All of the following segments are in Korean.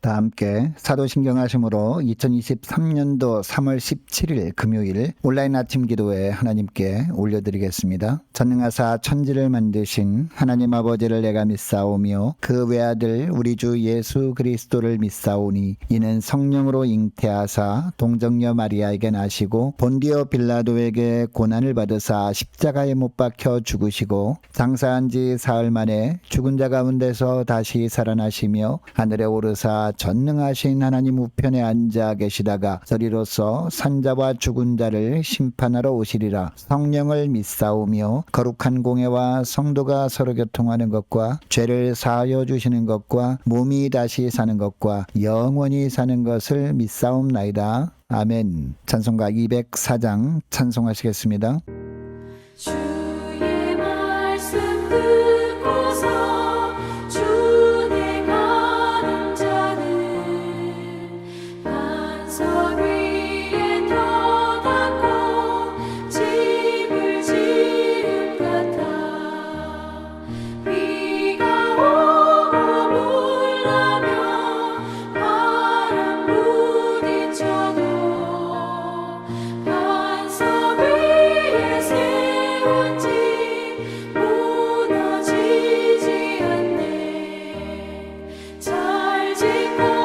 다 함께 사도신경하심으로 2023년도 3월 17일 금요일 온라인 아침 기도회 하나님께 올려드리겠습니다. 전능하사 천지를 만드신 하나님 아버지를 내가 믿사오며 그 외아들 우리 주 예수 그리스도를 믿사오니 이는 성령으로 잉태하사 동정녀 마리아에게 나시고 본디오 빌라도에게 고난을 받으사 십자가에 못 박혀 죽으시고 장사한 지 사흘 만에 죽은 자 가운데서 다시 살아나시며 하늘에 오르사 전능하신 하나님 우편에 앉아 계시다가 저리로서 산자와 죽은 자를 심판하러 오시리라. 성령을 믿사오며 거룩한 공예와 성도가 서로 교통하는 것과 죄를 사하여 주시는 것과 몸이 다시 사는 것과 영원히 사는 것을 믿사옵나이다. 아멘. 찬송가 204장 찬송하시겠습니다. 주의 말씀 듣고서 반석 위에 떠받고 집을 지은 같아 비가 오고 물나며 바람 부딪혀도 반석 위에 세운 집 무너지지 않네. 잘 짓고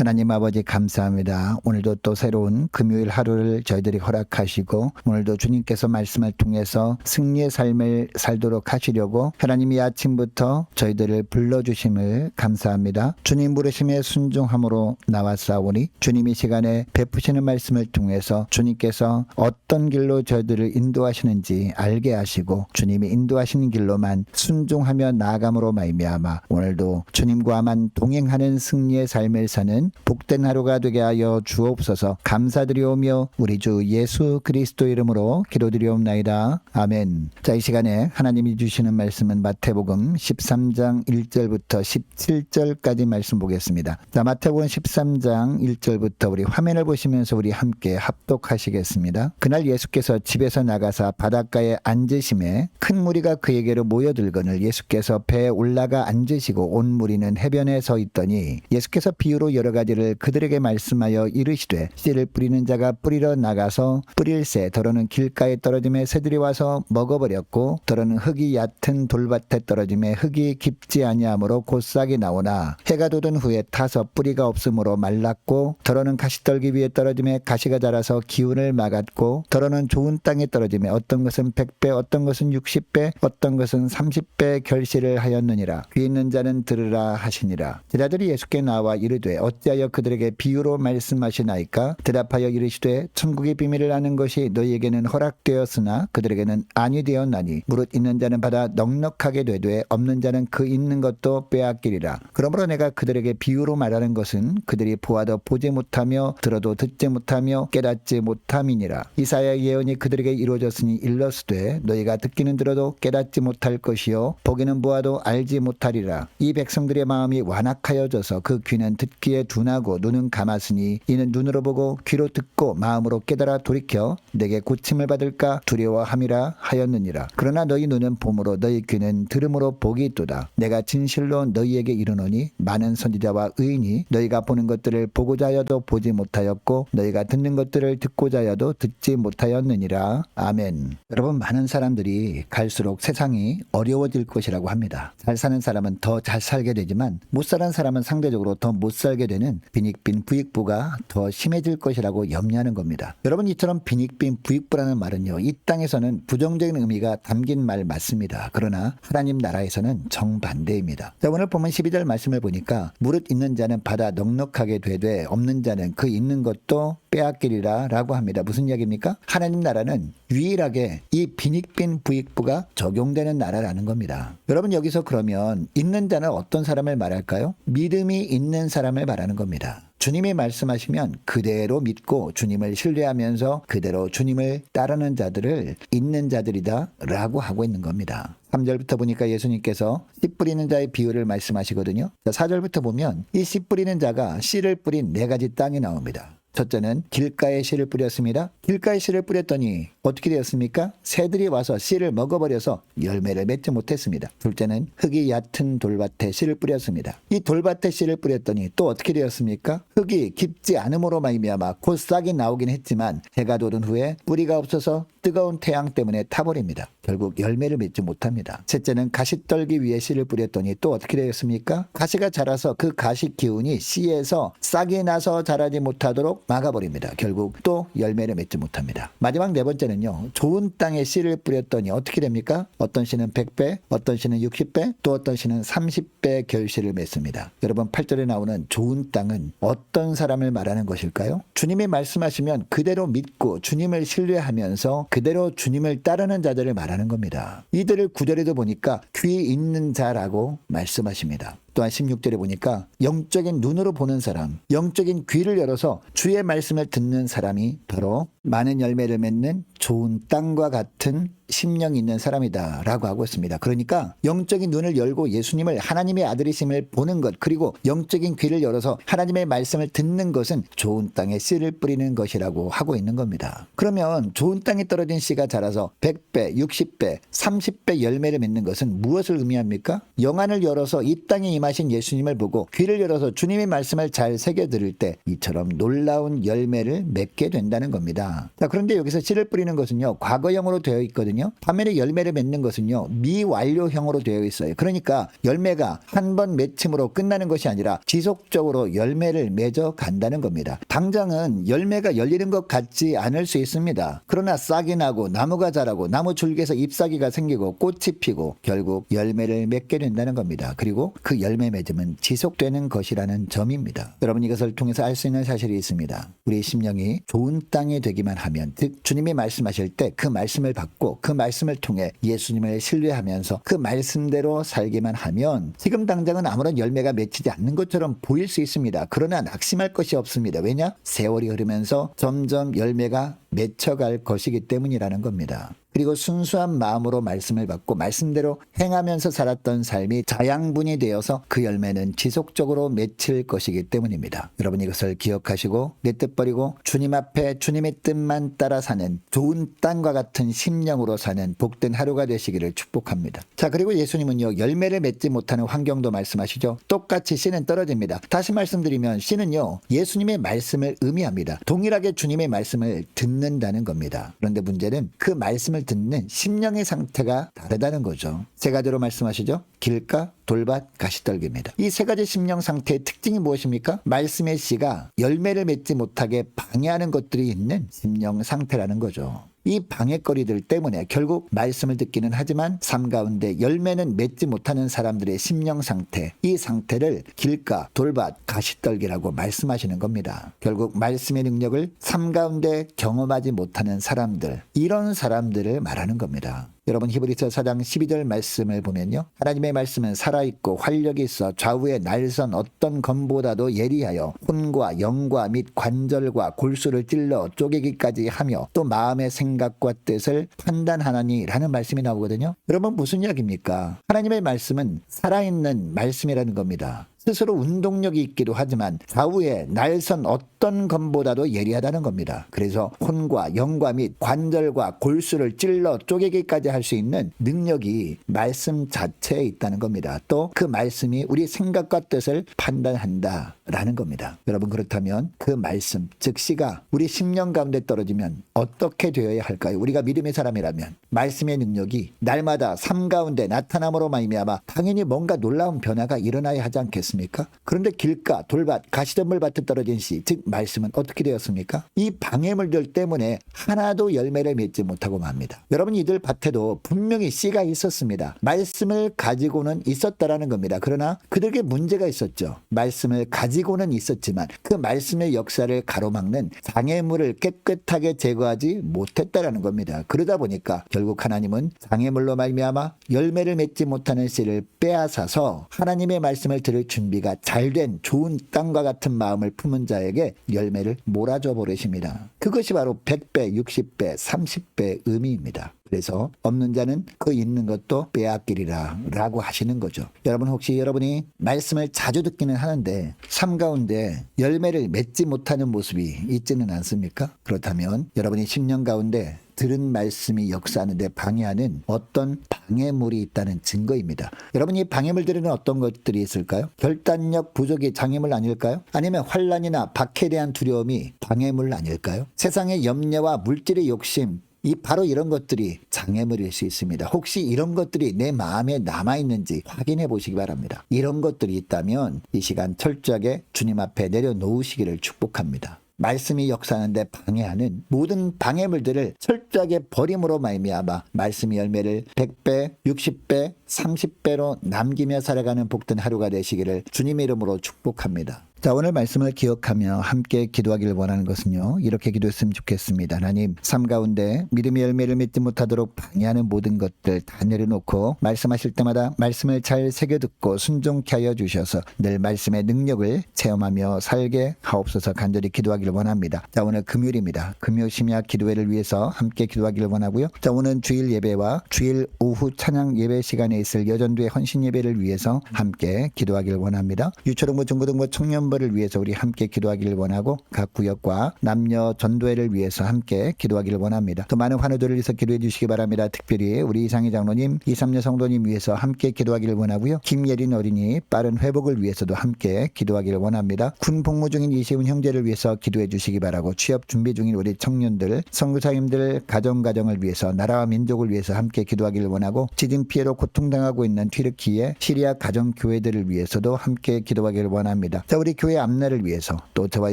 하나님 아버지 감사합니다. 오늘도 또 새로운 금요일 하루를 저희들이 허락하시고 오늘도 주님께서 말씀을 통해서 승리의 삶을 살도록 하시려고 하나님이 아침부터 저희들을 불러주심을 감사합니다. 주님 부르심에 순종함으로 나왔사오니 주님이 시간에 베푸시는 말씀을 통해서 주님께서 어떤 길로 저희들을 인도하시는지 알게 하시고 주님이 인도하시는 길로만 순종하며 나아감으로 말미암아 오늘도 주님과만 동행하는 승리의 삶을 사는 복된 하루가 되게 하여 주옵소서. 감사드리오며 우리 주 예수 그리스도 이름으로 기도드리옵나이다. 아멘. 자, 이 시간에 하나님이 주시는 말씀은 마태복음 13장 1절부터 17절까지 말씀 보겠습니다. 자, 마태복음 13장 1절부터 우리 화면을 보시면서 우리 함께 합독하시겠습니다. 그날 예수께서 집에서 나가사 바닷가에 앉으심에 큰 무리가 그에게로 모여들거늘 예수께서 배에 올라가 앉으시고 온 무리는 해변에 서 있더니 예수께서 비유로 여러 가지를 그들에게 말씀하여 이르시되 씨를 뿌리는 자가 뿌리러 나가서 뿌릴새 더러는 길가에 떨어짐에 새들이 와서 먹어버렸고 더러는 흙이 얕은 돌밭에 떨어짐에 흙이 깊지 아니하므로 곧 싹이 나오나 해가 돋은 후에 타서 뿌리가 없으므로 말랐고 더러는 가시떨기 위에 떨어짐에 가시가 자라서 기운을 막았고 더러는 좋은 땅에 떨어짐에 어떤 것은 100배 어떤 것은 60배 어떤 것은 30배 결실을 하였느니라. 귀 있는 자는 들으라 하시니라. 제자들이 예수께 나와 이르되 어찌하여 그들에게 비유로 말씀하시나이까? 대답하여 이르시되 천국의 비밀을 아는 것이 너희에게는 허락되었으나 그들에게는 아니 되었나니 무릇 있는 자는 받아 넉넉하게 되되 없는 자는 그 있는 것도 빼앗기리라. 그러므로 내가 그들에게 비유로 말하는 것은 그들이 보아도 보지 못하며 들어도 듣지 못하며 깨닫지 못함이니라. 이사야 예언이 그들에게 이루어졌으니 일러스되 너희가 듣기는 들어도 깨닫지 못할 것이요 보기는 보아도 알지 못하리라. 이 백성들의 마음이 완악하여져서 그 귀는 듣기에 둔하고 눈은 감았으니 이는 눈으로 보고 귀로 듣고 마음으로 깨달아 돌이켜 내게 고침을 받을까 두려워함이라 하였느니라. 그러나 너희 눈은 봄으로 너희 귀는 들음으로 복이 있도다. 내가 진실로 너희에게 이르노니 많은 선지자와 의인이 너희가 보는 것들을 보고자 하여도 보지 못하였고 너희가 듣는 것들을 듣고자 하여도 듣지 못하였느니라. 아멘. 여러분, 많은 사람들이 갈수록 세상이 어려워질 것이라고 합니다. 잘 사는 사람은 더 잘 살게 되지만 못 사는 사람은 상대적으로 더 못 살게 되는 빈익빈 부익부가 더 심해질 것이라고 염려하는 겁니다. 여러분, 이처럼 빈익빈 부익부라는 말은요, 이 땅에서는 부정적인 의미가 담긴 말 맞습니다. 그러나 하나님 나라에서는 정반대입니다. 자, 오늘 보면 12절 말씀을 보니까 무릇 있는 자는 받아 넉넉하게 되되 없는 자는 그 있는 것도 빼앗기리라 라고 합니다. 무슨 이야기입니까? 하나님 나라는 유일하게 이 빈익빈 부익부가 적용되는 나라라는 겁니다. 여러분, 여기서 그러면 있는 자는 어떤 사람을 말할까요? 믿음이 있는 사람을 말하는 겁니다. 주님이 말씀하시면 그대로 믿고 주님을 신뢰하면서 그대로 주님을 따르는 자들을 있는 자들이다 라고 하고 있는 겁니다. 3절부터 보니까 예수님께서 씨 뿌리는 자의 비유를 말씀하시거든요. 4절부터 보면 이 씨 뿌리는 자가 씨를 뿌린 4가지 땅이 나옵니다. 첫째는 길가에 씨를 뿌렸습니다. 길가에 씨를 뿌렸더니 어떻게 되었습니까? 새들이 와서 씨를 먹어버려서 열매를 맺지 못했습니다. 둘째는 흙이 얕은 돌밭에 씨를 뿌렸습니다. 이 돌밭에 씨를 뿌렸더니 또 어떻게 되었습니까? 흙이 깊지 않음으로 말미암아 곧 싹이 나오긴 했지만 해가 돋은 후에 뿌리가 없어서 뜨거운 태양 때문에 타버립니다. 결국 열매를 맺지 못합니다. 셋째는 가시떨기 위에 씨를 뿌렸더니 또 어떻게 되었습니까? 가시가 자라서 그 가시 기운이 씨에서 싹이 나서 자라지 못하도록 막아버립니다. 결국 또 열매를 맺지 못합니다. 마지막 4번째는요. 좋은 땅에 씨를 뿌렸더니 어떻게 됩니까? 어떤 씨는 100배, 어떤 씨는 60배, 또 어떤 씨는 30배 결실을 맺습니다. 여러분, 8절에 나오는 좋은 땅은 어떤 사람을 말하는 것일까요? 주님이 말씀하시면 그대로 믿고 주님을 신뢰하면서 그대로 주님을 따르는 자들을 말하는 겁니다. 이들을 9절에도 보니까 귀 있는 자라고 말씀하십니다. 또한 16절에 보니까 영적인 눈으로 보는 사람, 영적인 귀를 열어서 주의 말씀을 듣는 사람이 바로 많은 열매를 맺는 좋은 땅과 같은 심령이 있는 사람이다 라고 하고 있습니다. 그러니까 영적인 눈을 열고 예수님을 하나님의 아들이심을 보는 것, 그리고 영적인 귀를 열어서 하나님의 말씀을 듣는 것은 좋은 땅에 씨를 뿌리는 것이라고 하고 있는 겁니다. 그러면 좋은 땅에 떨어진 씨가 자라서 100배, 60배, 30배 열매를 맺는 것은 무엇을 의미합니까? 영안을 열어서 이 땅에 임하신 예수님을 보고 귀를 열어서 주님의 말씀을 잘 새겨 들을 때 이처럼 놀라운 열매를 맺게 된다는 겁니다. 자, 그런데 여기서 씨를 뿌리는 것은요, 과거형으로 되어 있거든요. 반면에 열매를 맺는 것은요, 미완료형으로 되어 있어요. 그러니까 열매가 한 번 맺힘으로 끝나는 것이 아니라 지속적으로 열매를 맺어 간다는 겁니다. 당장은 열매가 열리는 것 같지 않을 수 있습니다. 그러나 싹이 나고 나무가 자라고 나무 줄기에서 잎사귀가 생기고 꽃이 피고 결국 열매를 맺게 된다는 겁니다. 그리고 그 열매 맺음은 지속되는 것이라는 점입니다. 여러분, 이것을 통해서 알 수 있는 사실이 있습니다. 우리 심령이 좋은 땅이 되기만 하면, 즉 주님이 말씀하실 때 그 말씀을 받고 그 말씀을 통해 예수님을 신뢰하면서 그 말씀대로 살기만 하면 지금 당장은 아무런 열매가 맺히지 않는 것처럼 보일 수 있습니다. 그러나 낙심할 것이 없습니다. 왜냐? 세월이 흐르면서 점점 열매가 맺혀갈 것이기 때문이라는 겁니다. 그리고 순수한 마음으로 말씀을 받고 말씀대로 행하면서 살았던 삶이 자양분이 되어서 그 열매는 지속적으로 맺힐 것이기 때문입니다. 여러분 이것을 기억하시고 내 뜻 버리고 주님 앞에 주님의 뜻만 따라 사는 좋은 땅과 같은 심령으로 사는 복된 하루가 되시기를 축복합니다. 자, 그리고 예수님은요, 열매를 맺지 못하는 환경도 말씀하시죠. 똑같이 씨는 떨어집니다. 다시 말씀드리면 씨는요, 예수님의 말씀을 의미합니다. 동일하게 주님의 말씀을 듣는다는 겁니다. 그런데 문제는 그 말씀을 듣는 심령의 상태가 다르다는 거죠. 세 가지로 말씀하시죠. 길가, 돌밭, 가시떨기입니다. 이 세 가지 심령 상태의 특징이 무엇입니까? 말씀의 씨가 열매를 맺지 못하게 방해하는 것들이 있는 심령 상태라는 거죠. 이 방해거리들 때문에 결국 말씀을 듣기는 하지만 삶 가운데 열매는 맺지 못하는 사람들의 심령 상태, 이 상태를 길가, 돌밭, 가시떨기라고 말씀하시는 겁니다. 결국 말씀의 능력을 삶 가운데 경험하지 못하는 사람들, 이런 사람들을 말하는 겁니다. 여러분 히브리서 4장 12절 말씀을 보면요, 하나님의 말씀은 살아있고 활력이 있어 좌우의 날선 어떤 검보다도 예리하여 혼과 영과 및 관절과 골수를 찔러 쪼개기까지 하며 또 마음의 생각과 뜻을 판단하나니 라는 말씀이 나오거든요. 여러분 무슨 이야기입니까? 하나님의 말씀은 살아있는 말씀이라는 겁니다. 스스로 운동력이 있기도 하지만 좌우의 날선 어떤 검보다도 예리하다는 겁니다. 그래서 혼과 영과 및 관절과 골수를 찔러 쪼개기까지 할 수 있는 능력이 말씀 자체에 있다는 겁니다. 또 그 말씀이 우리 생각과 뜻을 판단한다라는 겁니다. 여러분 그렇다면 그 말씀, 즉 씨가 우리 심령 가운데 떨어지면 어떻게 되어야 할까요? 우리가 믿음의 사람이라면 말씀의 능력이 날마다 삶 가운데 나타남으로 말미암아 당연히 뭔가 놀라운 변화가 일어나야 하지 않겠습니까? 그런데 길가, 돌밭, 가시덤불밭에 떨어진 씨, 즉 말씀은 어떻게 되었습니까? 이 방해물들 때문에 하나도 열매를 맺지 못하고 맙니다. 여러분 이들 밭에도 분명히 씨가 있었습니다. 말씀을 가지고는 있었다라는 겁니다. 그러나 그들에게 문제가 있었죠. 말씀을 가지고는 있었지만 그 말씀의 역사를 가로막는 장애물을 깨끗하게 제거하지 못했다라는 겁니다. 그러다 보니까 결국 하나님은 장애물로 말미암아 열매를 맺지 못하는 씨를 빼앗아서 하나님의 말씀을 들을 준비가 잘된 좋은 땅과 같은 마음을 품은 자에게 열매를 몰아줘 버리십니다. 그것이 바로 100배, 60배, 30배 의미입니다. 그래서 없는 자는 그 있는 것도 빼앗기리라 라고 하시는 거죠. 여러분 혹시 여러분이 말씀을 자주 듣기는 하는데 삶 가운데 열매를 맺지 못하는 모습이 있지는 않습니까? 그렇다면 여러분이 10년 가운데 들은 말씀이 역사하는데 방해하는 어떤 방해물이 있다는 증거입니다. 여러분 이 방해물들에는 어떤 것들이 있을까요? 결단력 부족이 장애물 아닐까요? 아니면 환난이나 박해에 대한 두려움이 방해물 아닐까요? 세상의 염려와 물질의 욕심, 바로 이런 것들이 장애물일 수 있습니다. 혹시 이런 것들이 내 마음에 남아있는지 확인해 보시기 바랍니다. 이런 것들이 있다면 이 시간 철저하게 주님 앞에 내려놓으시기를 축복합니다. 말씀이 역사하는데 방해하는 모든 방해물들을 철저하게 버림으로 말미암아 말씀의 열매를 100배, 60배, 30배로 남기며 살아가는 복된 하루가 되시기를 주님의 이름으로 축복합니다. 자, 오늘 말씀을 기억하며 함께 기도하기를 원하는 것은요, 이렇게 기도했으면 좋겠습니다. 하나님, 삶 가운데 믿음의 열매를 맺지 못하도록 방해하는 모든 것들 다 내려놓고 말씀하실 때마다 말씀을 잘 새겨듣고 순종케 하여 주셔서 늘 말씀의 능력을 체험하며 살게 하옵소서 간절히 기도하기를 원합니다. 자, 오늘 금요일입니다. 금요 심야 기도회를 위해서 함께 기도하기를 원하고요. 자, 오늘 주일 예배와 주일 오후 찬양 예배 시간에 있을 여전도의 헌신 예배를 위해서 함께 기도하기를 원합니다. 유초등부, 중고등부, 청년부를 위해서 우리 함께 기도하기를 원하고 각 구역과 남녀 전도회를 위해서 함께 기도하기를 원합니다. 더 많은 환우들을 위해서 기도해 주시기 바랍니다. 특별히 우리 이상희 장로님, 이삼녀 성도님 위해서 함께 기도하기를 원하고요. 김예린 어린이 빠른 회복을 위해서도 함께 기도하기를 원합니다. 군 복무 중인 이시훈 형제를 위해서 기도해 주시기 바라고 취업 준비 중인 우리 청년들, 선교사님들 가정을 위해서 나라와 민족을 위해서 함께 기도하기를 원하고 지진 피해로 고통당하고 있는 튀르키예, 시리아 가정교회들을 위해서도 함께 기도하기를 원합니다. 자, 우리 교회 앞날을 위해서 또 저와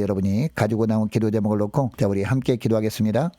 여러분이 가지고 나온 기도 제목을 놓고 자, 우리 함께 기도하겠습니다.